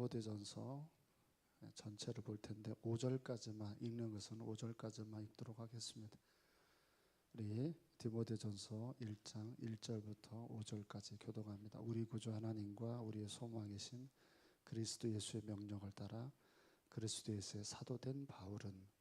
디모데전서 전체를 볼 텐데 5절까지만 읽는 것은 5절까지만 읽도록 하겠습니다. 우리 디모데전서 1장 1절부터 5절까지 교독합니다. 우리 구주 하나님과 우리의 소망이신 그리스도 예수의 명령을 따라 그리스도 예수의 사도된 바울은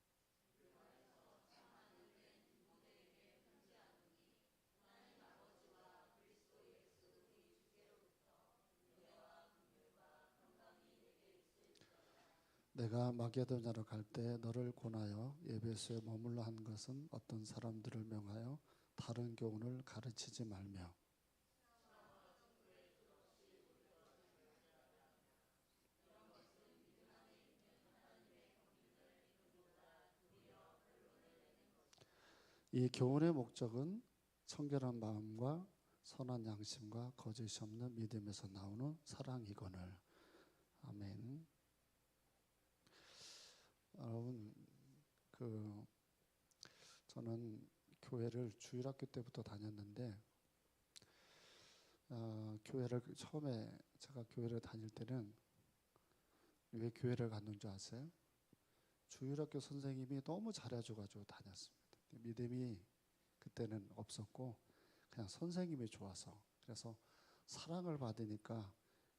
내가 마게도냐로 갈 때 너를 권하여 에베소에 머물러 한 것은 어떤 사람들을 명하여 다른 교훈을 가르치지 말며 이 교훈의 목적은 청결한 마음과 선한 양심과 거짓이 없는 믿음에서 나오는 사랑이거늘. 아멘. 여러분, 저는 교회를 주일학교 때부터 다녔는데 교회를 처음에 제가 교회를 다닐 때는 왜 교회를 갔는 줄 아세요? 주일학교 선생님이 너무 잘해줘가지고 다녔습니다. 믿음이 그때는 없었고 그냥 선생님이 좋아서, 그래서 사랑을 받으니까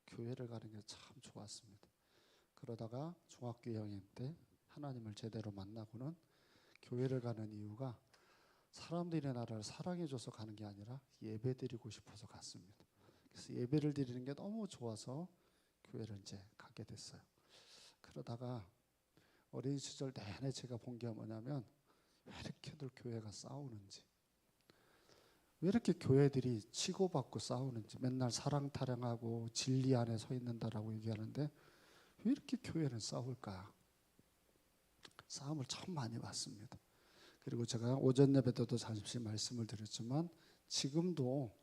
교회를 가는 게 참 좋았습니다. 그러다가 중학교 2학년 때 하나님을 제대로 만나고는 교회를 가는 이유가 사람들이 나를 사랑해줘서 가는 게 아니라 예배 드리고 싶어서 갔습니다. 그래서 예배를 드리는 게 너무 좋아서 교회를 이제 가게 됐어요. 그러다가 어린 시절 내내 제가 본 게 뭐냐면 왜 이렇게들 교회가 싸우는지, 왜 이렇게 교회들이 치고받고 싸우는지, 맨날 사랑 타령하고 진리 안에 서 있는다라고 얘기하는데 왜 이렇게 교회는 싸울까? 싸움을 참 많이 봤습니다. 그리고 제가 오전 예배 때도 잠시 말씀을 드렸지만 지금도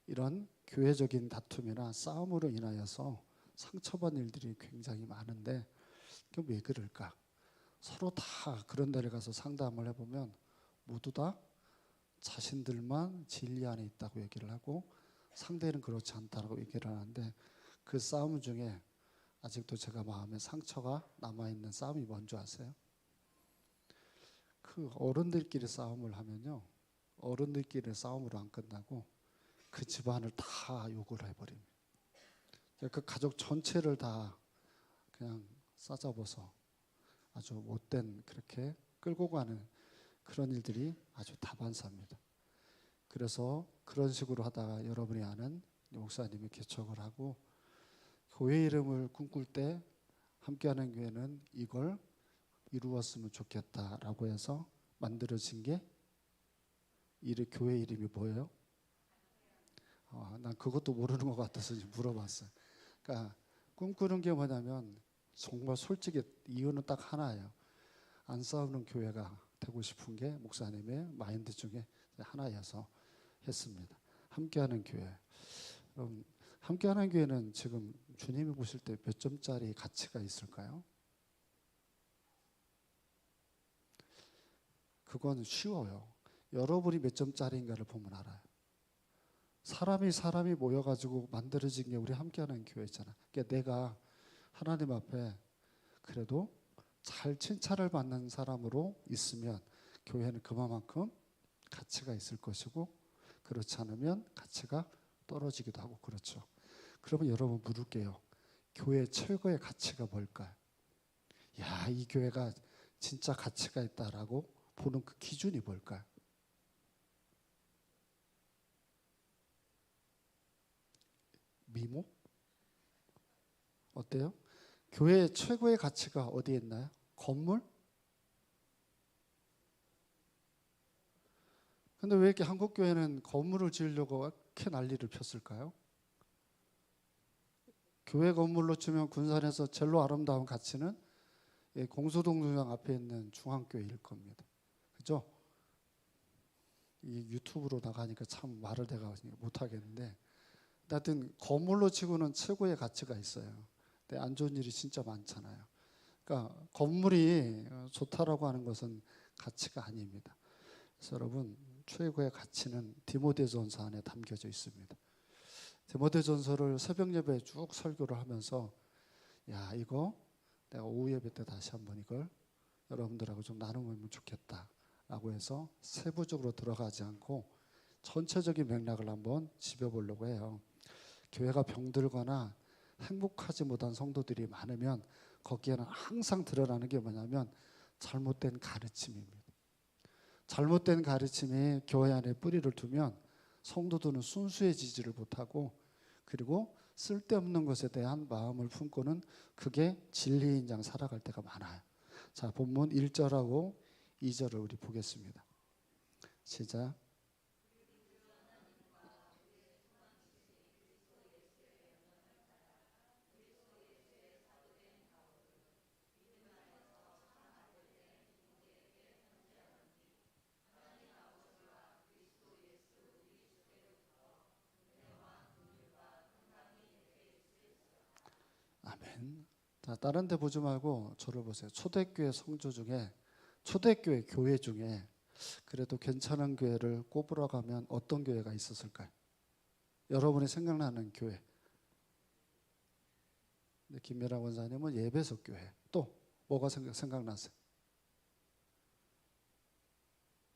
이런 교회적인 다툼이나 싸움으로 인하여서 상처받는 일들이 굉장히 많은데 그게 왜 그럴까? 서로 다 그런 데를 가서 상담을 해보면 모두 다 자신들만 진리 안에 있다고 얘기를 하고 상대는 그렇지 않다고 얘기를 하는데, 그 싸움 중에 아직도 제가 마음에 상처가 남아있는 싸움이 뭔지 아세요? 그 어른들끼리 싸움을 하면요, 어른들끼리 싸움으로 안 끝나고 그 집안을 다 욕을 해버립니다. 그 가족 전체를 다 그냥 싸잡아서 아주 못된, 그렇게 끌고 가는 그런 일들이 아주 다반사입니다. 그래서 그런 식으로 하다가 여러분이 아는 목사님이 개척을 하고 교회 이름을 꿈꿀 때 함께하는 교회는 이걸 이루었으면 좋겠다라고 해서 만들어진 게 교회 이름이 뭐예요? 난 그것도 모르는 것 같아서 물어봤어요. 그러니까 꿈꾸는 게 뭐냐면 정말 솔직히 이유는 딱 하나예요. 안 싸우는 교회가 되고 싶은 게 목사님의 마인드 중에 하나여서 했습니다. 함께하는 교회. 그럼 함께하는 교회는 지금 주님이 보실 때 몇 점짜리 가치가 있을까요? 그건 쉬워요. 여러분이 몇 점짜리인가를 보면 알아요. 사람이 모여가지고 만들어진 게 우리 함께하는 교회잖아. 그러니까 내가 하나님 앞에 그래도 잘 칭찬을 받는 사람으로 있으면 교회는 그만큼 가치가 있을 것이고, 그렇지 않으면 가치가 떨어지기도 하고 그렇죠. 그러면 여러분 물을게요. 교회 최고의 가치가 뭘까요? 야, 이 교회가 진짜 가치가 있다라고 보는 그 기준이 뭘까요? 미모? 어때요? 교회의 최고의 가치가 어디에 있나요? 건물? 근데 왜 이렇게 한국 교회는 건물을 지으려고 이렇게 난리를 폈을까요? 교회 건물로 치면 군산에서 제일 아름다운 가치는 공소동주장 앞에 있는 중앙교회일 겁니다. 그죠? 이 유튜브로 나가니까 참 말을 내가 못하겠는데, 하여튼 건물로 치고는 최고의 가치가 있어요. 근데 안 좋은 일이 진짜 많잖아요. 그러니까 건물이 좋다라고 하는 것은 가치가 아닙니다. 그래서 여러분, 최고의 가치는 디모데전서 안에 담겨져 있습니다. 디모데전서를 새벽 예배에 쭉 설교를 하면서 야, 이거 내가 오후 예배 때 다시 한번 이걸 여러분들하고 좀 나누면 좋겠다라고 해서 세부적으로 들어가지 않고 전체적인 맥락을 한번 짚어보려고 해요. 교회가 병들거나 행복하지 못한 성도들이 많으면 거기에는 항상 드러나는 게 뭐냐면 잘못된 가르침입니다. 잘못된 가르침이 교회 안에 뿌리를 두면 성도들은 순수해지지를 못하고, 그리고 쓸데없는 것에 대한 마음을 품고는 그게 진리인 양 살아갈 때가 많아요. 자, 본문 1절하고 2절을 우리 보겠습니다. 시작. 아멘. 자, 다른 데 보지 말고 저를 보세요. 초대교회 성조 중에, 초대교회 교회 중에 그래도 괜찮은 교회를 꼽으러 가면 어떤 교회가 있었을까요? 여러분이 생각나는 교회. 김미라 원사님은 예배석 교회. 또 뭐가 생각나세요?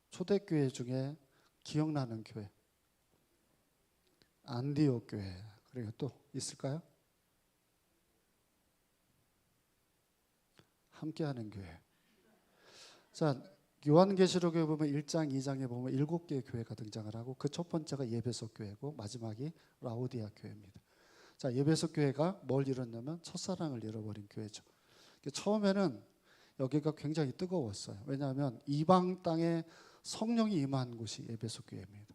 초대교회 중에 기억나는 교회. 안디옥 교회. 그리고 또 있을까요? 함께하는 교회. 자, 요한계시록에 보면 1장, 2장에 보면 7개의 교회가 등장을 하고 그 첫 번째가 예배석 교회고 마지막이 라오디아 교회입니다. 자, 예배석 교회가 뭘 잃었냐면 첫사랑을 잃어버린 교회죠. 처음에는 여기가 굉장히 뜨거웠어요. 왜냐하면 이방 땅에 성령이 임한 곳이 예배석 교회입니다.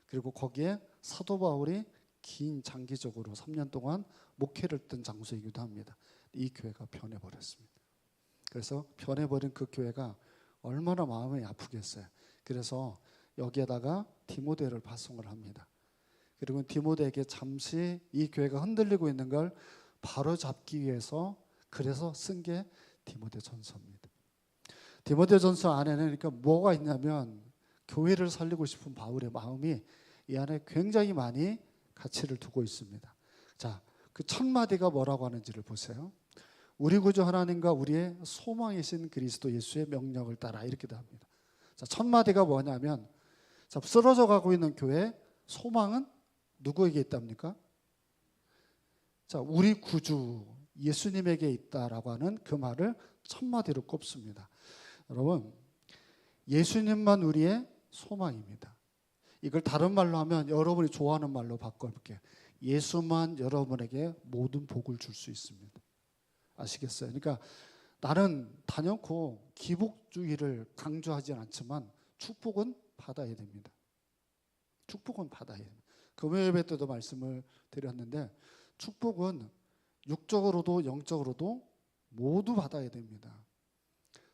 그리고 거기에 사도 바울이 긴 장기적으로 3년 동안 목회를 했던 장소이기도 합니다. 이 교회가 변해버렸습니다. 그래서 변해버린 그 교회가 얼마나 마음이 아프겠어요. 그래서 여기에다가 디모데를 파송을 합니다. 그리고 디모데에게 잠시 이 교회가 흔들리고 있는 걸 바로 잡기 위해서 그래서 쓴 게 디모데전서입니다. 디모데전서 안에는 그러니까 뭐가 있냐면 교회를 살리고 싶은 바울의 마음이 이 안에 굉장히 많이 가치를 두고 있습니다. 자, 그 첫 마디가 뭐라고 하는지를 보세요. 우리 구주 하나님과 우리의 소망이신 그리스도 예수의 명령을 따라, 이렇게 합니다. 자, 첫 마디가 뭐냐면, 자, 쓰러져 가고 있는 교회 소망은 누구에게 있답니까? 자, 우리 구주 예수님에게 있다라고 하는 그 말을 첫 마디로 꼽습니다. 여러분, 예수님만 우리의 소망입니다. 이걸 다른 말로 하면 여러분이 좋아하는 말로 바꿔볼게요. 예수만 여러분에게 모든 복을 줄 수 있습니다. 아시겠어요? 그러니까 나는 단연코 기복주의를 강조하지 않지만 축복은 받아야 됩니다. 축복은 받아야 됩니다. 금요 예배 때도 말씀을 드렸는데 축복은 육적으로도 영적으로도 모두 받아야 됩니다.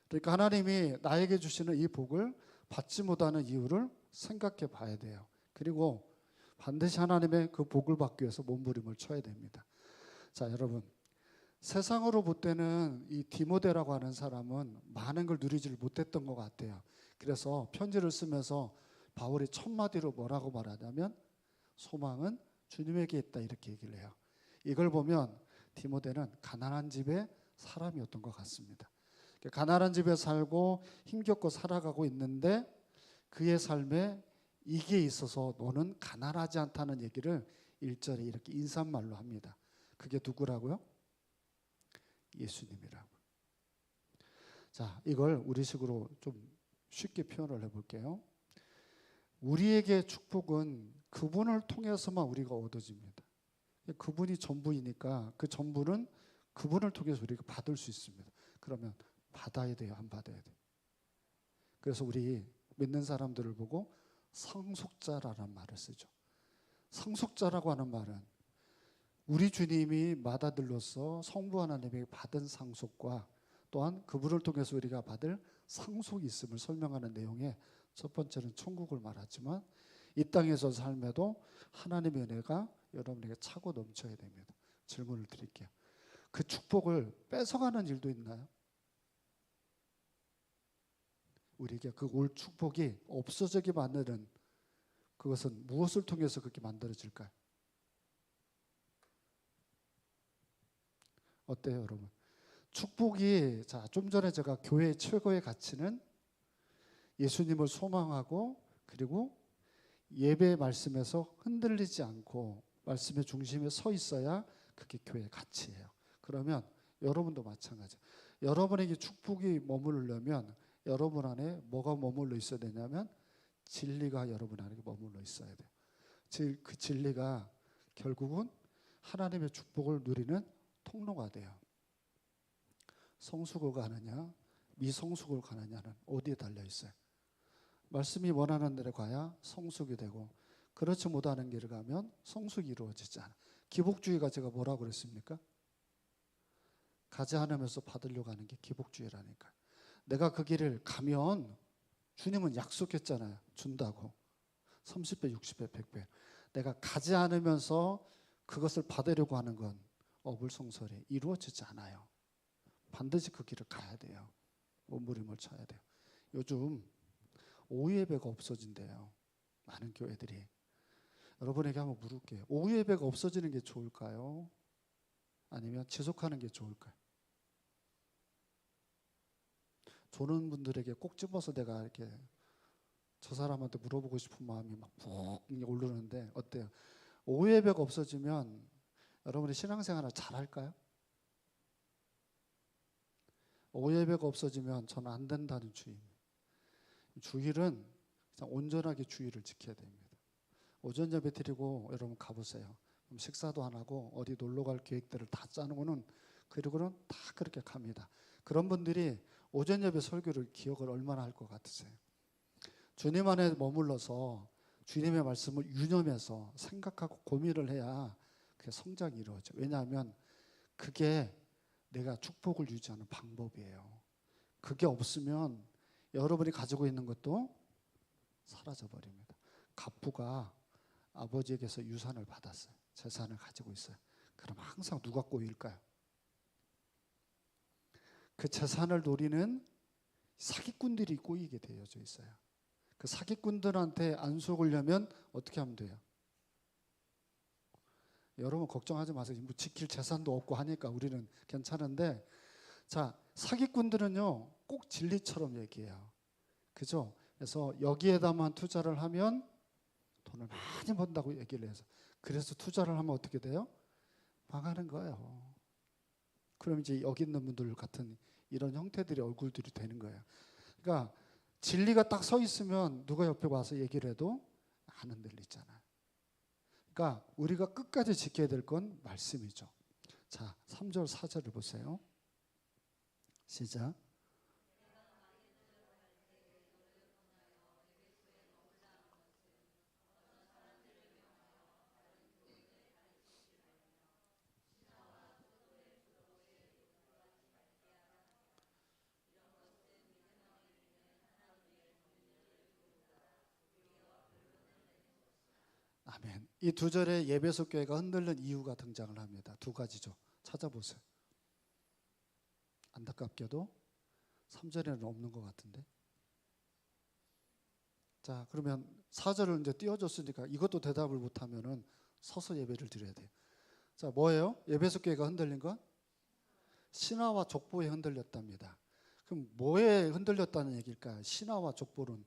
그러니까 하나님이 나에게 주시는 이 복을 받지 못하는 이유를 생각해 봐야 돼요. 그리고 반드시 하나님의 그 복을 받기 위해서 몸부림을 쳐야 됩니다. 자, 여러분, 세상으로 볼 때는 이 디모데라고 하는 사람은 많은 걸 누리지를 못했던 것 같아요. 그래서 편지를 쓰면서 바울이 첫 마디로 뭐라고 말하냐면 소망은 주님에게 있다, 이렇게 얘기를 해요. 이걸 보면 디모데는 가난한 집의 사람이었던 것 같습니다. 가난한 집에 살고 힘겹고 살아가고 있는데 그의 삶에 이게 있어서 너는 가난하지 않다는 얘기를 1절에 이렇게 인사말로 합니다. 그게 누구라고요? 예수님이라고. 자, 이걸 우리식으로 좀 쉽게 표현을 해볼게요. 우리에게 축복은 그분을 통해서만 우리가 얻어집니다. 그분이 전부이니까 그 전부는 그분을 통해서 우리가 받을 수 있습니다. 그러면 받아야 돼요, 안 받아야 돼요? 그래서 우리 믿는 사람들을 보고 상속자라는 말을 쓰죠. 상속자라고 하는 말은 우리 주님이 맏아들로서 성부 하나님에게 받은 상속과 또한 그분을 통해서 우리가 받을 상속이 있음을 설명하는 내용의 첫 번째는 천국을 말하지만 이 땅에서 삶에도 하나님의 은혜가 여러분에게 차고 넘쳐야 됩니다. 질문을 드릴게요. 그 축복을 뺏어가는 일도 있나요? 우리에게 그 올 축복이 없어지게 만드는 그것은 무엇을 통해서 그렇게 만들어질까요? 어때요, 여러분? 축복이 좀 전에 제가 교회의 최고의 가치는 예수님을 소망하고 그리고 예배의 말씀에서 흔들리지 않고 말씀의 중심에 서 있어야 그게 교회의 가치예요. 그러면 여러분도 마찬가지예요. 여러분에게 축복이 머무르려면 여러분 안에 뭐가 머물러 있어야 되냐면 진리가 여러분 안에 머물러 있어야 돼요. 그 진리가 결국은 하나님의 축복을 누리는 통로가 돼요. 성숙을 가느냐 미성숙을 가느냐는 어디에 달려 있어요. 말씀이 원하는 데로 가야 성숙이 되고 그렇지 못하는 길을 가면 성숙이 이루어지지 않아. 기복주의가 제가 뭐라고 그랬습니까? 가지 않으면서 받으려고 하는 게 기복주의라니까. 내가 그 길을 가면 주님은 약속했잖아요. 준다고. 30배, 60배, 100배. 내가 가지 않으면서 그것을 받으려고 하는 건 어불성설이 이루어지지 않아요. 반드시 그 길을 가야 돼요. 몸부림을 쳐야 돼요. 요즘 오후 예배가 없어진대요. 많은 교회들이. 여러분에게 한번 물을게요. 오후 예배가 없어지는 게 좋을까요? 아니면 지속하는 게 좋을까요? 조는 분들에게 꼭 집어서 내가 이렇게 저 사람한테 물어보고 싶은 마음이 막 푹 오르는데 어때요? 오후 예배가 없어지면 여러분이 신앙생활을 잘할까요? 오후 예배가 없어지면 저는 안 된다는 주의입니다. 주일은 온전하게 주일을 지켜야 됩니다. 오전 예배 드리고 여러분 가보세요. 그럼 식사도 안 하고 어디 놀러 갈 계획들을 다 짜놓고는 그리고는 다 그렇게 갑니다. 그런 분들이 오전 예배 설교를 기억을 얼마나 할 것 같으세요? 주님 안에 머물러서 주님의 말씀을 유념해서 생각하고 고민을 해야 그게 성장이 이루어져요. 왜냐하면 그게 내가 축복을 유지하는 방법이에요. 그게 없으면 여러분이 가지고 있는 것도 사라져버립니다. 갑부가 아버지에게서 유산을 받았어요. 재산을 가지고 있어요. 그럼 항상 누가 꼬일까요? 그 재산을 노리는 사기꾼들이 꼬이게 되어져 있어요. 그 사기꾼들한테 안 속으려면 어떻게 하면 돼요? 여러분 걱정하지 마세요. 뭐 지킬 재산도 없고 하니까 우리는 괜찮은데, 자, 사기꾼들은요 꼭 진리처럼 얘기해요. 그죠? 그래서 여기에다만 투자를 하면 돈을 많이 번다고 얘기를 해서, 그래서 투자를 하면 어떻게 돼요? 망하는 거예요. 그럼 이제 여기 있는 분들 같은 이런 형태들의 얼굴들이 되는 거예요. 그러니까 진리가 딱 서 있으면 누가 옆에 와서 얘기를 해도 안 흔들리잖아요. 그러니까 우리가 끝까지 지켜야 될 건 말씀이죠. 자, 3절 4절을 보세요. 시작. 아멘. 이 두 절에 예배소 교회가 흔들린 이유가 등장을 합니다. 두 가지죠. 찾아보세요. 안타깝게도 3절에는 없는 것 같은데. 자, 그러면 4절을 이제 띄워줬으니까 이것도 대답을 못하면은 서서 예배를 드려야 돼요. 자, 뭐예요? 예배소 교회가 흔들린 건 신화와 족보에 흔들렸답니다. 그럼 뭐에 흔들렸다는 얘기일까요? 신화와 족보는.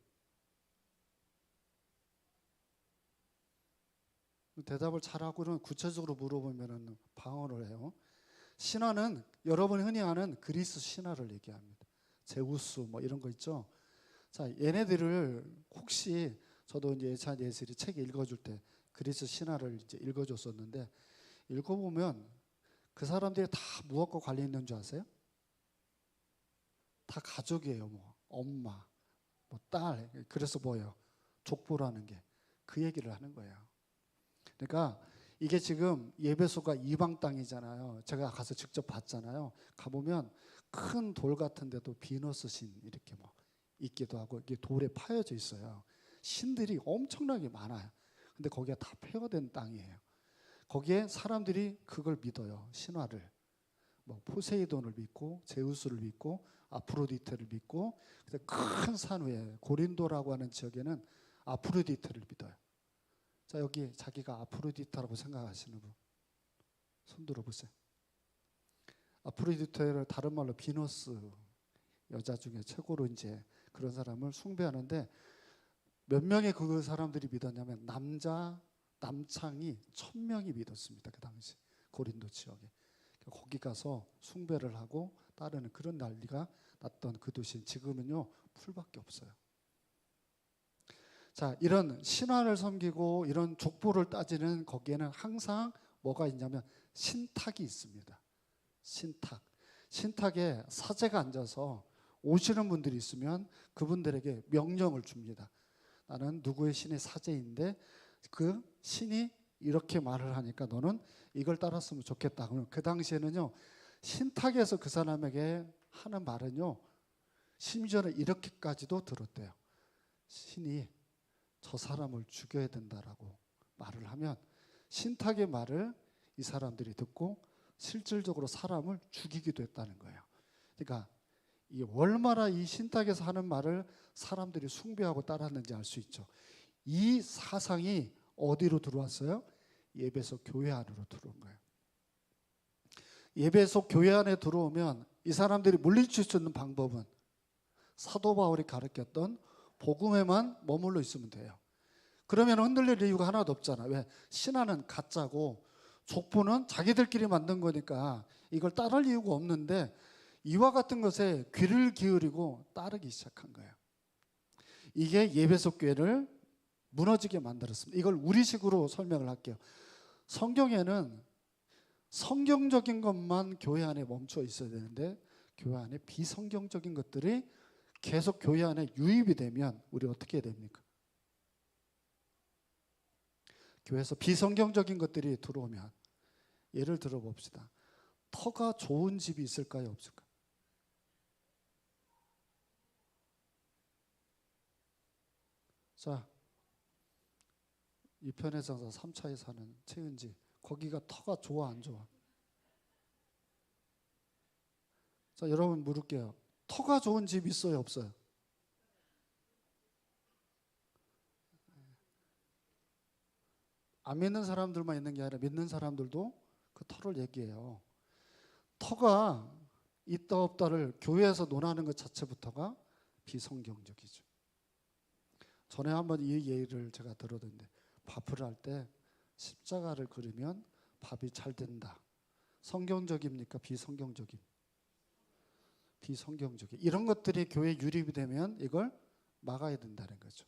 대답을 잘하고는 구체적으로 물어보면 방언을 해요. 신화는 여러분이 흔히 아는 그리스 신화를 얘기합니다. 제우스 뭐 이런 거 있죠. 자, 얘네들을 혹시 저도 이제 예찬 예슬이 책 읽어줄 때 그리스 신화를 이제 읽어줬었는데, 읽어보면 그 사람들이 다 무엇과 관련 있는 줄 아세요? 다 가족이에요. 뭐 엄마, 뭐 딸. 그래서 뭐예요? 족보라는 게 그 얘기를 하는 거예요. 그러니까 이게 지금 예배소가 이방 땅이잖아요. 제가 가서 직접 봤잖아요. 가보면 큰 돌 같은데도 비너스 신 이렇게 뭐 있기도 하고, 이게 돌에 파여져 있어요. 신들이 엄청나게 많아요. 근데 거기가 다 폐허된 땅이에요. 거기에 사람들이 그걸 믿어요. 신화를. 뭐 포세이돈을 믿고 제우스를 믿고 아프로디테를 믿고, 큰 산 위에 고린도라고 하는 지역에는 아프로디테를 믿어요. 자, 여기 자기가 아프로디타라고 생각하시는 분 손 들어보세요. 아프로디테를 다른 말로 비너스, 여자 중에 최고로 이제 그런 사람을 숭배하는데, 몇 명의 그 사람들이 믿었냐면 남창이 1000명이 믿었습니다. 그 당시 고린도 지역에. 거기 가서 숭배를 하고 따르는 그런 난리가 났던 그 도시는 지금은요 풀밖에 없어요. 자, 이런 신화를 섬기고 이런 족보를 따지는 거기에는 항상 뭐가 있냐면 신탁이 있습니다. 신탁에 사제가 앉아서 오시는 분들이 있으면 그분들에게 명령을 줍니다. 나는 누구의 신의 사제인데 그 신이 이렇게 말을 하니까 너는 이걸 따랐으면 좋겠다. 그러면 그 당시에는요 신탁에서 그 사람에게 하는 말은요 심지어는 이렇게까지도 들었대요. 신이 저 사람을 죽여야 된다라고 말을 하면 신탁의 말을 이 사람들이 듣고 실질적으로 사람을 죽이기도 했다는 거예요. 그러니까 이 얼마나 이 신탁에서 하는 말을 사람들이 숭배하고 따랐는지 알 수 있죠. 이 사상이 어디로 들어왔어요? 예배소 교회 안으로 들어온 거예요. 예배소 교회 안에 들어오면 이 사람들이 물리칠 수 있는 방법은 사도 바울이 가르쳤던 복음에만 머물러 있으면 돼요. 그러면 흔들릴 이유가 하나도 없잖아. 왜? 신화는 가짜고 족보는 자기들끼리 만든 거니까 이걸 따를 이유가 없는데 이와 같은 것에 귀를 기울이고 따르기 시작한 거예요. 이게 예배소 교회를 무너지게 만들었습니다. 이걸 우리식으로 설명을 할게요. 성경에는 성경적인 것만 교회 안에 멈춰 있어야 되는데 교회 안에 비성경적인 것들이 계속 교회 안에 유입이 되면 우리 어떻게 해야 됩니까? 교회에서 비성경적인 것들이 들어오면 예를 들어 봅시다. 터가 좋은 집이 있을까요? 없을까요? 자, 이 편에서 3차에 사는 최은지, 거기가 터가 좋아 안 좋아? 자, 여러분 물을게요. 터가 좋은 집 있어요 없어요? 안 믿는 사람들만 있는 게 아니라 믿는 사람들도 그 터를 얘기해요. 터가 있다 없다를 교회에서 논하는 것 자체부터가 비성경적이죠. 전에 한번 이 예를 제가 들었는데 밥을 할 때 십자가를 그리면 밥이 잘 된다. 성경적입니까? 비성경적입니까? 비성경적이. 이런 것들이 교회에 유립이 되면 이걸 막아야 된다는 거죠.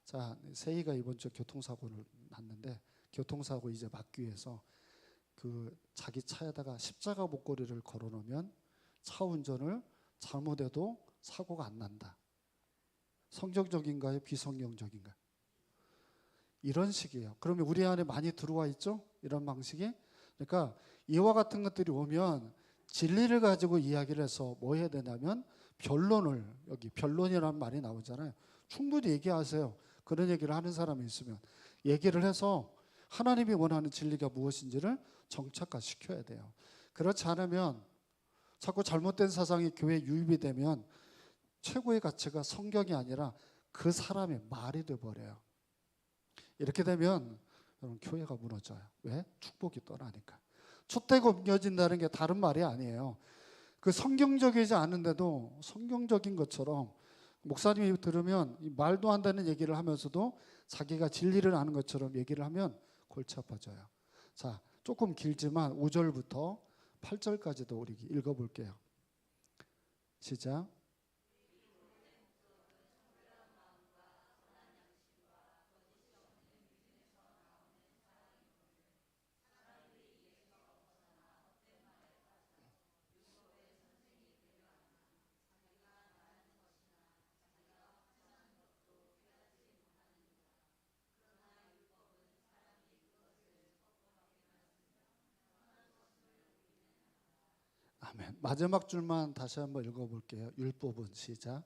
자, 세희가 이번 주 교통사고를 났는데 교통사고 이제 막기 위해서 그 자기 차에다가 십자가 목걸이를 걸어놓으면 차 운전을 잘못해도 사고가 안 난다. 성경적인가요? 비성경적인가요? 이런 식이에요. 그러면 우리 안에 많이 들어와 있죠? 이런 방식이. 그러니까 이와 같은 것들이 오면 진리를 가지고 이야기를 해서 뭐 해야 되냐면 변론을, 여기 변론이라는 말이 나오잖아요. 충분히 얘기하세요. 그런 얘기를 하는 사람이 있으면 얘기를 해서 하나님이 원하는 진리가 무엇인지를 정착화시켜야 돼요. 그렇지 않으면 자꾸 잘못된 사상이 교회에 유입이 되면 최고의 가치가 성경이 아니라 그 사람의 말이 돼버려요. 이렇게 되면 여러분 교회가 무너져요. 왜? 축복이 떠나니까. 촛대가 옮겨진다는 게 다른 말이 아니에요. 그 성경적이지 않은데도 성경적인 것처럼 목사님이 들으면 말도 안 되는 얘기를 하면서도 자기가 진리를 아는 것처럼 얘기를 하면 골치 아파져요. 자, 조금 길지만 5절부터 8절까지도 우리 읽어볼게요. 시작. 아멘. 마지막 줄만 다시 한번 읽어볼게요. 율법은 시작.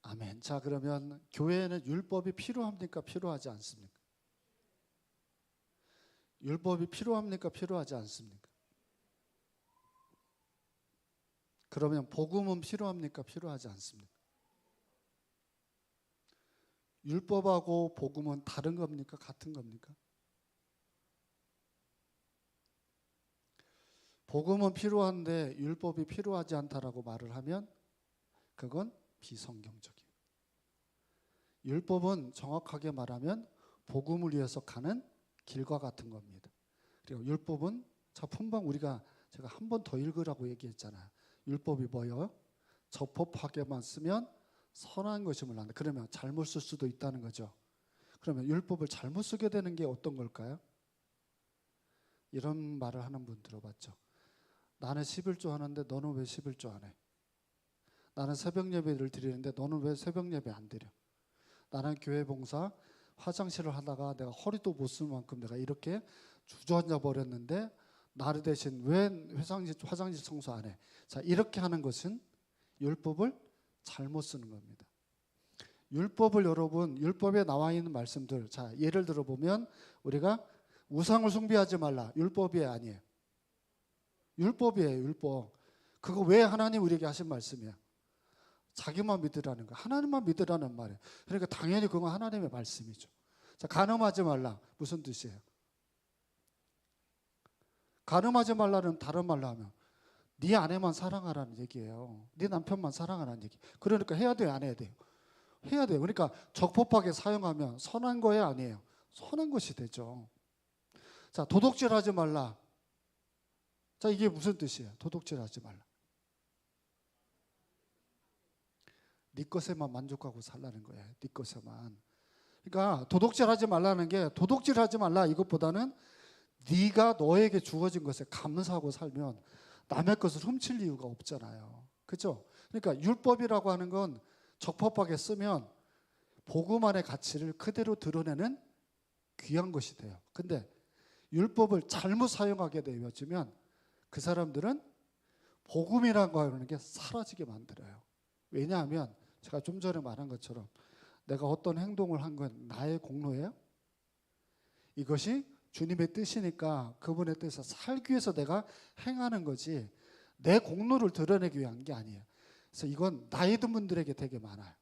아멘. 자, 그러면 교회에는 율법이 필요합니까? 필요하지 않습니까? 율법이 필요합니까? 필요하지 않습니까? 그러면 복음은 필요합니까? 필요하지 않습니까? 율법하고 복음은 다른 겁니까? 같은 겁니까? 복음은 필요한데 율법이 필요하지 않다라고 말을 하면 그건 비성경적이에요. 율법은 정확하게 말하면 복음을 위해서 가는 길과 같은 겁니다. 그리고 율법은 자 품방 제가 한 번 더 읽으라고 얘기했잖아요. 율법이 뭐예요? 적법하게만 쓰면 선한 것임을 안다. 그러면 잘못 쓸 수도 있다는 거죠. 그러면 율법을 잘못 쓰게 되는 게 어떤 걸까요? 이런 말을 하는 분 들어봤죠. 나는 11조 하는데 너는 왜 11조 안 해? 나는 새벽 예배를 드리는데 너는 왜 새벽 예배 안 드려? 나는 교회 봉사 화장실을 하다가 내가 허리도 못 쓸 만큼 내가 이렇게 주저앉아 버렸는데 나를 대신 왜 화장실 청소 안 해? 자, 이렇게 하는 것은 율법을 잘못 쓰는 겁니다. 율법을 여러분, 율법에 나와 있는 말씀들, 자, 예를 들어 보면 우리가 우상을 숭배하지 말라. 율법이 아니에요. 율법이에요, 율법. 그거 왜 하나님 우리에게 하신 말씀이야? 자기만 믿으라는 거. 하나님만 믿으라는 말이에요. 그러니까 당연히 그건 하나님의 말씀이죠. 자, 간음하지 말라. 무슨 뜻이에요? 간음하지 말라는 다른 말로 하면 네 아내만 사랑하라는 얘기예요. 네 남편만 사랑하라는 얘기. 그러니까 해야 돼요, 안 해야 돼요? 해야 돼요. 그러니까 적법하게 사용하면 선한 거예요, 아니에요? 선한 것이 되죠. 자, 도둑질하지 말라. 자, 이게 무슨 뜻이에요? 도둑질하지 말라. 네 것에만 만족하고 살라는 거예요. 네 것에만. 그러니까 도둑질하지 말라는 게 도둑질하지 말라 이것보다는 네가 너에게 주어진 것에 감사하고 살면 남의 것을 훔칠 이유가 없잖아요. 그렇죠? 그러니까 율법이라고 하는 건 적법하게 쓰면 복음 안의 가치를 그대로 드러내는 귀한 것이 돼요. 근데 율법을 잘못 사용하게 되어지면 그 사람들은 복음이라는 거 하는 게 사라지게 만들어요. 왜냐하면 제가 좀 전에 말한 것처럼 내가 어떤 행동을 한 건 나의 공로예요? 이것이 주님의 뜻이니까 그분의 뜻에 살기 위해서 내가 행하는 거지 내 공로를 드러내기 위한 게 아니에요. 그래서 이건 나이 든 분들에게 되게 많아요.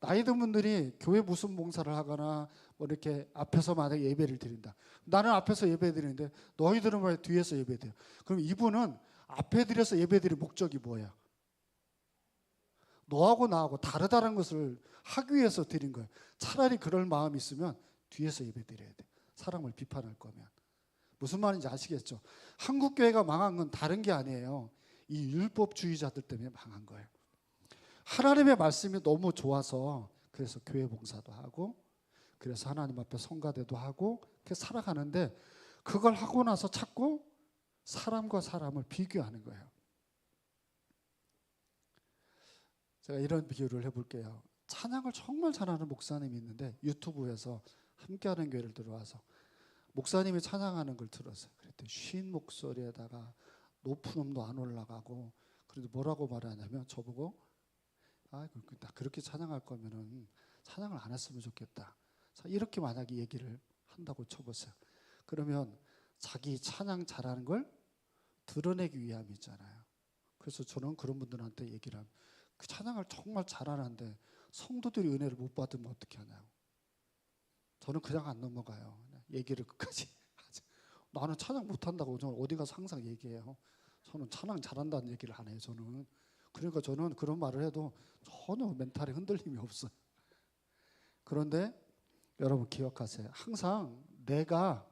나이 든 분들이 교회 무슨 봉사를 하거나 뭐 이렇게 앞에서 만약에 예배를 드린다. 나는 앞에서 예배 드리는데 너희들은 왜 뒤에서 예배 드려? 그럼 이분은 앞에 드려서 예배 드릴 목적이 뭐예요? 너하고 나하고 다르다는 것을 하기 위해서 드린 거예요. 차라리 그럴 마음이 있으면 뒤에서 예배 드려야 돼. 사람을 비판할 거면. 무슨 말인지 아시겠죠? 한국 교회가 망한 건 다른 게 아니에요. 이 율법주의자들 때문에 망한 거예요. 하나님의 말씀이 너무 좋아서 그래서 교회 봉사도 하고 그래서 하나님 앞에 성가대도 하고 그렇게 살아가는데 그걸 하고 나서 자꾸 사람과 사람을 비교하는 거예요. 제가 이런 비유를 해볼게요. 찬양을 정말 잘하는 목사님이 있는데 유튜브에서 함께하는 교회를 들어와서 목사님이 찬양하는 걸 들었어요. 그랬더니 쉰 목소리에다가 높은 음도 안 올라가고 그래도 뭐라고 말하냐면 저보고 나 그렇게 찬양할 거면은 찬양을 안 했으면 좋겠다. 자, 이렇게 만약에 얘기를 한다고 쳐보세요. 그러면 자기 찬양 잘하는 걸 드러내기 위함이잖아요. 그래서 저는 그런 분들한테 얘기를 하면 그 찬양을 정말 잘하는데 성도들이 은혜를 못 받으면 어떻게 하냐고. 저는 그냥 안 넘어가요. 얘기를 끝까지 하죠. 나는 찬양 못한다고 저는 어디 가서 항상 얘기해요. 저는 찬양 잘한다는 얘기를 안 해요. 저는. 그러니까 저는 그런 말을 해도 전혀 멘탈에 흔들림이 없어요. 그런데 여러분 기억하세요. 항상 내가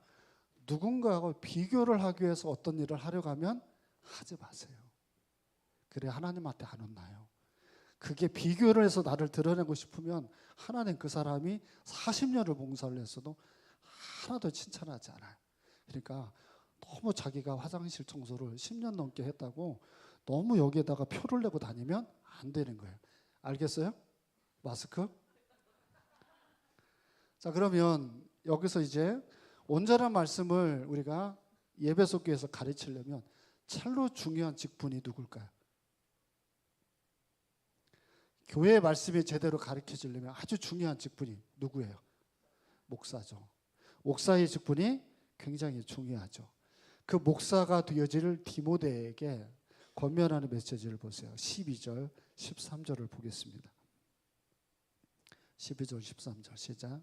누군가하고 비교를 하기 위해서 어떤 일을 하려고 하면 하지 마세요. 그래 하나님한테 안 혼나요. 그게 비교를 해서 나를 드러내고 싶으면 하나님 그 사람이 40년을 봉사를 했어도 하나도 칭찬하지 않아요. 그러니까 너무 자기가 화장실 청소를 10년 넘게 했다고 너무 여기에다가 표를 내고 다니면 안 되는 거예요. 알겠어요? 마스크? 자, 그러면 여기서 이제 온전한 말씀을 우리가 예배 속에서 가르치려면 찰로 중요한 직분이 누굴까요? 교회의 말씀이 제대로 가르쳐지려면 아주 중요한 직분이 누구예요? 목사죠. 목사의 직분이 굉장히 중요하죠. 그 목사가 되어질 디모데에게 권면하는 메시지를 보세요. 12절, 13절을 보겠습니다. 12절 13절 시작.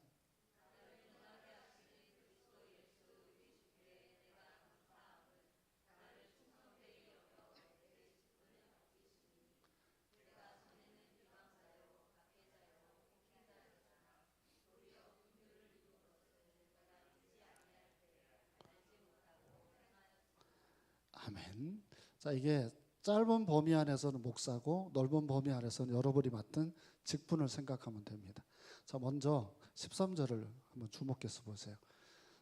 아멘. 자, 이게 짧은 범위 안에서는 목사고 넓은 범위 안에서는 여러분이 맡은 직분을 생각하면 됩니다. 자, 먼저 13절을 한번 주목해서 보세요.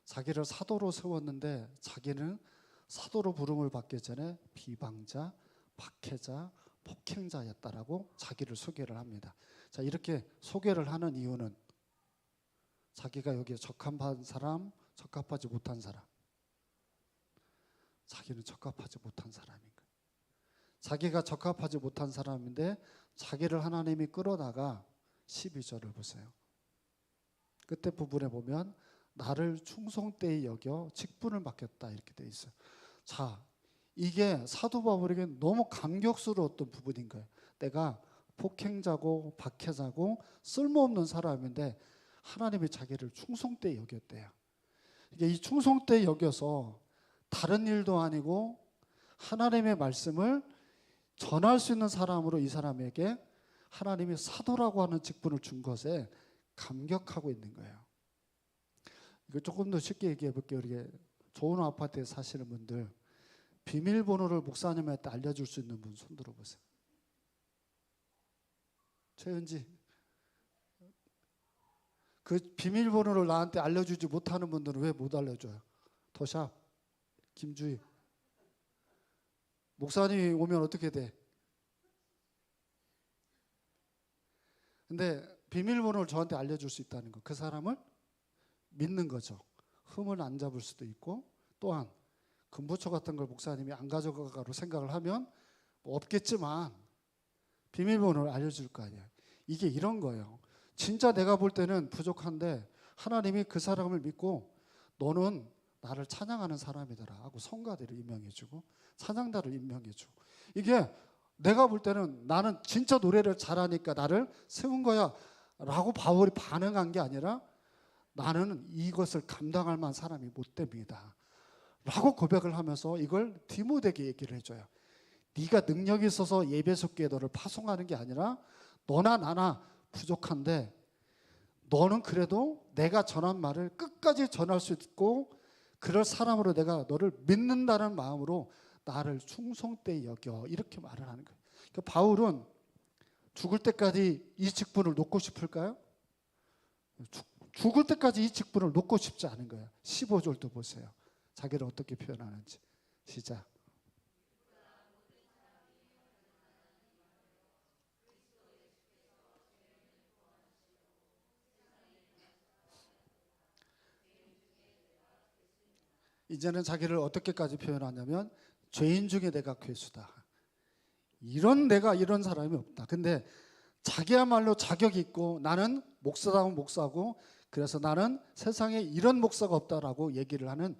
자기를 사도로 세웠는데 자기는 사도로 부름을 받기 전에 비방자, 박해자, 폭행자였다라고 자기를 소개를 합니다. 자, 이렇게 소개를 하는 이유는 자기가 여기에 적합한 사람, 적합하지 못한 사람. 자기는 적합하지 못한 사람인가? 자기가 적합하지 못한 사람인데 자기를 하나님이 끌어다가 12절을 보세요. 끝에 부분에 보면 나를 충성되이 여겨 직분을 맡겼다 이렇게 돼 있어요. 자, 이게 사도 바울에게 너무 감격스러웠던 부분인 거예요. 내가 폭행자고 박해자고 쓸모없는 사람인데 하나님이 자기를 충성되이 여겼대요. 이게 이 충성되이 여겨서 다른 일도 아니고 하나님의 말씀을 전할 수 있는 사람으로 이 사람에게 하나님이 사도라고 하는 직분을 준 것에 감격하고 있는 거예요. 이거 조금 더 쉽게 얘기해 볼게요. 우리 좋은 아파트에 사시는 분들 비밀번호를 목사님한테 알려줄 수 있는 분 손 들어보세요. 최은지, 그 비밀번호를 나한테 알려주지 못하는 분들은 왜 못 알려줘요? 더샵, 김주희. 목사님이 오면 어떻게 돼? 근데 비밀번호를 저한테 알려줄 수 있다는 거, 그 사람을 믿는 거죠. 흠을 안 잡을 수도 있고, 또한 금부처 같은 걸 목사님이 안 가져가가로 생각을 하면 뭐 없겠지만 비밀번호를 알려줄 거 아니에요. 이게 이런 거예요. 진짜 내가 볼 때는 부족한데 하나님이 그 사람을 믿고 너는 나를 찬양하는 사람이더라 하고 성가대를 임명해주고 찬양단을 임명해주고, 이게 내가 볼 때는 나는 진짜 노래를 잘하니까 나를 세운 거야 라고 바울이 반응한 게 아니라 나는 이것을 감당할 만한 사람이 못 됩니다 라고 고백을 하면서 이걸 디모데에게 얘기를 해줘요. 네가 능력이 있어서 예배석교에 너를 파송하는 게 아니라 너나 나나 부족한데 너는 그래도 내가 전한 말을 끝까지 전할 수 있고 그럴 사람으로 내가 너를 믿는다는 마음으로 나를 충성되이 여겨 이렇게 말을 하는 거예요. 그러니까 바울은 죽을 때까지 이 직분을 놓고 싶을까요? 죽을 때까지 이 직분을 놓고 싶지 않은 거예요. 15절도 보세요. 자기를 어떻게 표현하는지. 시작. 이제는 자기를 어떻게까지 표현하냐면 죄인 중에 내가 괴수다. 이런 내가 이런 사람이 없다. 근데 자기야말로 자격이 있고 나는 목사다운 목사고 그래서 나는 세상에 이런 목사가 없다라고 얘기를 하는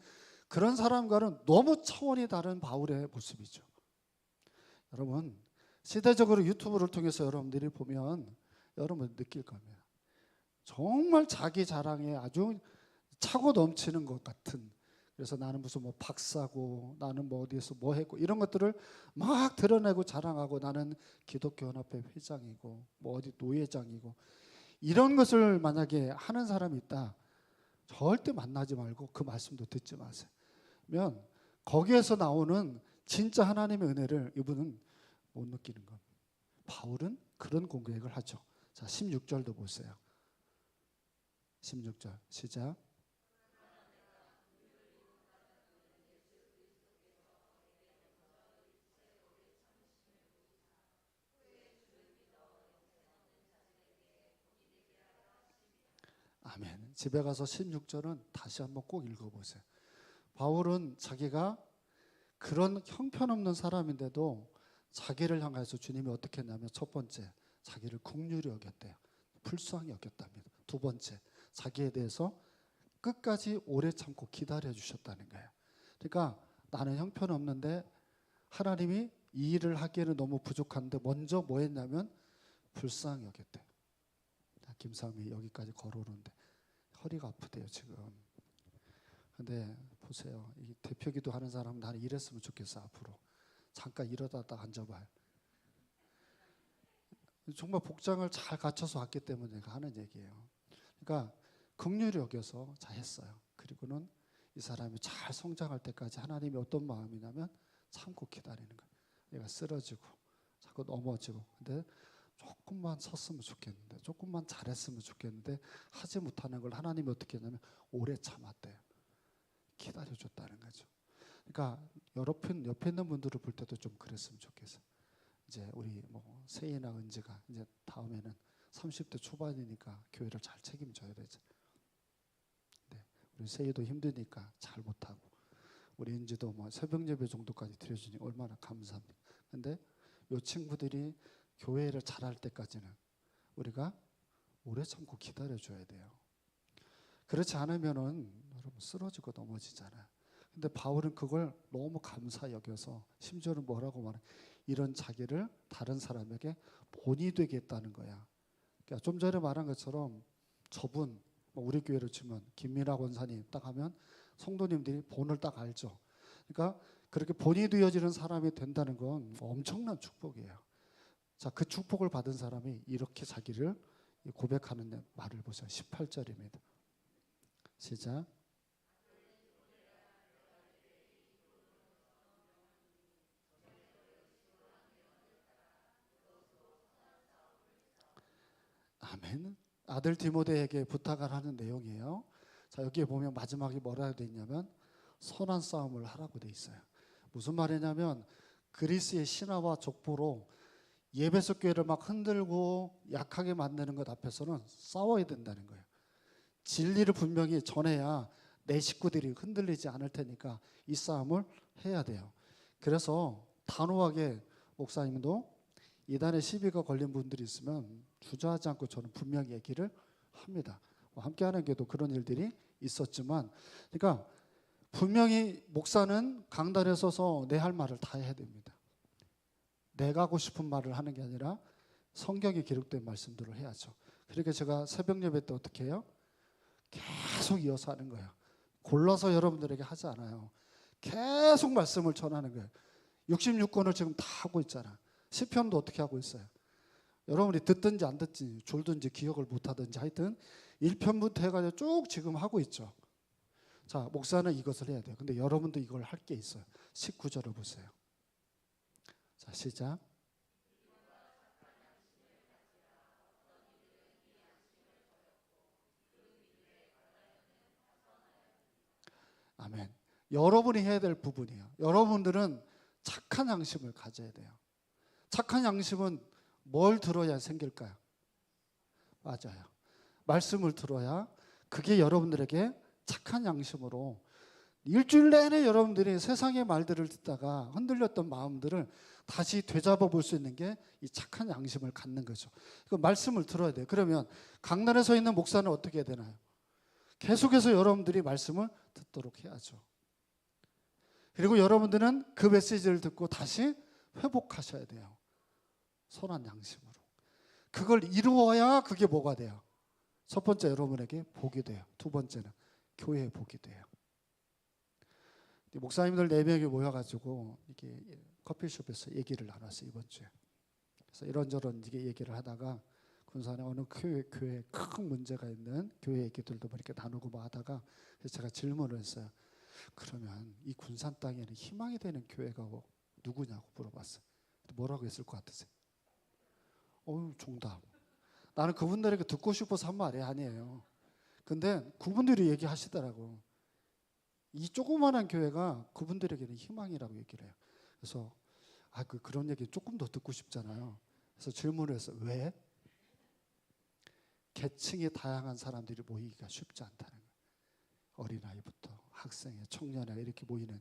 그런 사람과는 너무 차원이 다른 바울의 모습이죠. 여러분, 시대적으로 유튜브를 통해서 여러분들이 보면 여러분 느낄 겁니다. 정말 자기 자랑에 아주 차고 넘치는 것 같은, 그래서 나는 무슨 뭐 박사고 나는 뭐 어디에서 뭐 했고 이런 것들을 막 드러내고 자랑하고 나는 기독교 연합회 회장이고 뭐 어디 노회장이고 이런 것을 만약에 하는 사람이 있다, 절대 만나지 말고 그 말씀도 듣지 마세요. 면 거기에서 나오는 진짜 하나님의 은혜를 이분은 못 느끼는 겁니다. 바울은 그런 고백을 하죠. 자, 16절도 보세요. 16절 시작. 아멘. 집에 가서 16절은 다시 한번 꼭 읽어보세요. 바울은 자기가 그런 형편없는 사람인데도 자기를 향해서 주님이 어떻게 했냐면 첫 번째, 자기를 긍휼히 여겼대요. 불쌍히 여겼답니다. 두 번째, 자기에 대해서 끝까지 오래 참고 기다려 주셨다는 거예요. 그러니까 나는 형편없는데 하나님이 이 일을 하기에는 너무 부족한데 먼저 뭐 했냐면 불쌍히 여겼대요. 김상미 여기까지 걸어오는데 허리가 아프대요 지금. 근데 보세요. 이 대표기도 하는 사람 나는 이랬으면 좋겠어. 앞으로 잠깐 일어다 딱 앉아봐요. 정말 복장을 잘 갖춰서 왔기 때문에 내가 하는 얘기예요. 그러니까 긍휼히 여겨서 잘 했어요. 그리고는 이 사람이 잘 성장할 때까지 하나님이 어떤 마음이냐면 참고 기다리는 거예요. 얘가 쓰러지고 자꾸 넘어지고, 근데 조금만 섰으면 좋겠는데, 조금만 잘했으면 좋겠는데 하지 못하는 걸 하나님이 어떻게 했냐면 오래 참았대요. 기다려줬다는 거죠. 그러니까 옆에 있는 분들을 볼 때도 좀 그랬으면 좋겠어요. 이제 우리 뭐 세이나 은지가 이제 다음에는 30대 초반이니까 교회를 잘 책임져야 되죠. 네, 우리 세이도 힘드니까 잘 못하고, 우리 은지도 뭐 새벽 예배 정도까지 드려주니 얼마나 감사합니다. 근데 이 친구들이 교회를 잘할 때까지는 우리가 오래 참고 기다려줘야 돼요. 그렇지 않으면은 여러분 쓰러지고 넘어지잖아요. 근데 바울은 그걸 너무 감사 여겨서 심지어는 뭐라고 말해? 이런 자기를 다른 사람에게 본이 되게 했다는 거야. 그러니까 좀 전에 말한 것처럼 저분, 우리 교회로 치면 김민아 권사님 딱 하면 성도님들이 본을 딱 알죠. 그러니까 그렇게 본이 되어지는 사람이 된다는 건 엄청난 축복이에요. 자, 그 축복을 받은 사람이 이렇게 자기를 고백하는 말을 보세요. 18절입니다. 시작. 아멘. 아들 디모데에게 부탁을 하는 내용이에요. 자, 여기에 보면 마지막에 뭐라 되어 있냐면 선한 싸움을 하라고 되어 있어요. 무슨 말이냐면 그리스의 신화와 족보로 예배석 교회를 막 흔들고 약하게 만드는 것 앞에서는 싸워야 된다는 거예요. 진리를 분명히 전해야 내 식구들이 흔들리지 않을 테니까 이 싸움을 해야 돼요. 그래서 단호하게 목사님도 이단에 시비가 걸린 분들이 있으면 주저하지 않고 저는 분명히 얘기를 합니다. 함께하는 교회도 그런 일들이 있었지만, 그러니까 분명히 목사는 강단에 서서 내 할 말을 다 해야 됩니다. 내가 하고 싶은 말을 하는 게 아니라 성경에 기록된 말씀들을 해야죠. 그러니까 제가 새벽 예배 때 어떻게 해요? 계속 이어서 하는 거예요. 골라서 여러분들에게 하지 않아요. 계속 말씀을 전하는 거예요. 66권을 지금 다 하고 있잖아. 시편도 어떻게 하고 있어요? 여러분이 듣든지 안 듣든지 졸든지 기억을 못 하든지 하여튼 1편부터 해가지고 쭉 지금 하고 있죠. 자, 목사는 이것을 해야 돼요. 근데 여러분도 이걸 할 게 있어요. 19절을 보세요. 자, 시작. 아멘. 여러분이 해야 될 부분이에요. 여러분들은 착한 양심을 가져야 돼요. 착한 양심은 뭘 들어야 생길까요? 맞아요. 말씀을 들어야 그게 여러분들에게 착한 양심으로 일주일 내내 여러분들이 세상의 말들을 듣다가 흔들렸던 마음들을 다시 되잡아 볼 수 있는 게 이 착한 양심을 갖는 거죠. 그 말씀을 들어야 돼요. 그러면 강단에 서 있는 목사는 어떻게 해야 되나요? 계속해서 여러분들이 말씀을 듣도록 해야죠. 그리고 여러분들은 그 메시지를 듣고 다시 회복하셔야 돼요. 선한 양심으로. 그걸 이루어야 그게 뭐가 돼요? 첫 번째 여러분에게 복이 돼요. 두 번째는 교회에 복이 돼요. 목사님들 4명이 모여가지고 이렇게 커피숍에서 얘기를 나눴어요. 이번 주에. 그래서 이런저런 이게 얘기를 하다가 군산에 어느 교회에 큰 문제가 있는 교회 얘기들도 이렇게 나누고 뭐 하다가 그래서 제가 질문을 했어요. 그러면 이 군산 땅에는 희망이 되는 교회가 누구냐고 물어봤어요. 뭐라고 했을 것 같으세요? 정답. 나는 그분들에게 듣고 싶어서 한 말이 아니에요. 근데 그분들이 얘기하시더라고. 이 조그마한 교회가 그분들에게는 희망이라고 얘기를 해요. 그래서 그런 얘기 조금 더 듣고 싶잖아요. 그래서 질문을 해서 왜? 계층이 다양한 사람들이 모이기가 쉽지 않다는 거예요. 어린아이부터 학생에 청년에 이렇게 모이는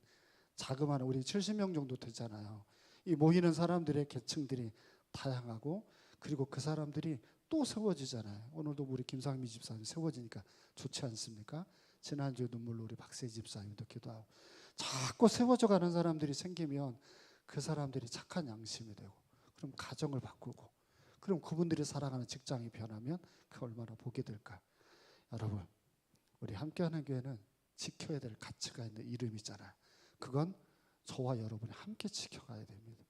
자그마한 우리 70명 정도 되잖아요. 이 모이는 사람들의 계층들이 다양하고 그리고 그 사람들이 또 세워지잖아요. 오늘도 우리 김상미 집사님 세워지니까 좋지 않습니까? 지난주에 눈물로 우리 박세 집사님도 기도하고 자꾸 세워져 가는 사람들이 생기면 그 사람들이 착한 양심이 되고 그럼 가정을 바꾸고 그럼 그분들이 살아가는 직장이 변하면 그 얼마나 복이 될까. 여러분, 우리 함께하는 교회는 지켜야 될 가치가 있는 이름이잖아요. 그건 저와 여러분이 함께 지켜가야 됩니다.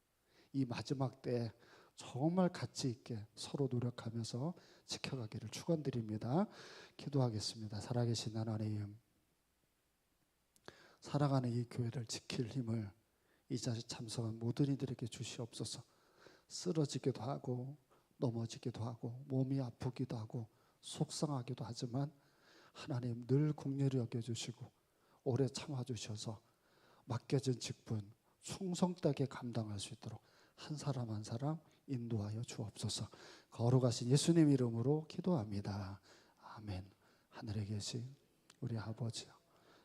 이 마지막 때에 정말 가치 있게 서로 노력하면서 지켜가기를 축원드립니다. 기도하겠습니다. 살아계신 하나님, 살아가는 이 교회를 지킬 힘을 이 자리에 참석한 모든 이들에게 주시옵소서. 쓰러지기도 하고 넘어지기도 하고 몸이 아프기도 하고 속상하기도 하지만 하나님 늘 긍휼히 여겨주시고 오래 참아주셔서 맡겨진 직분 충성되게 감당할 수 있도록 한 사람 한 사람 인도하여 주옵소서. 거룩하신 예수님 이름으로 기도합니다. 아멘. 하늘에 계신 우리 아버지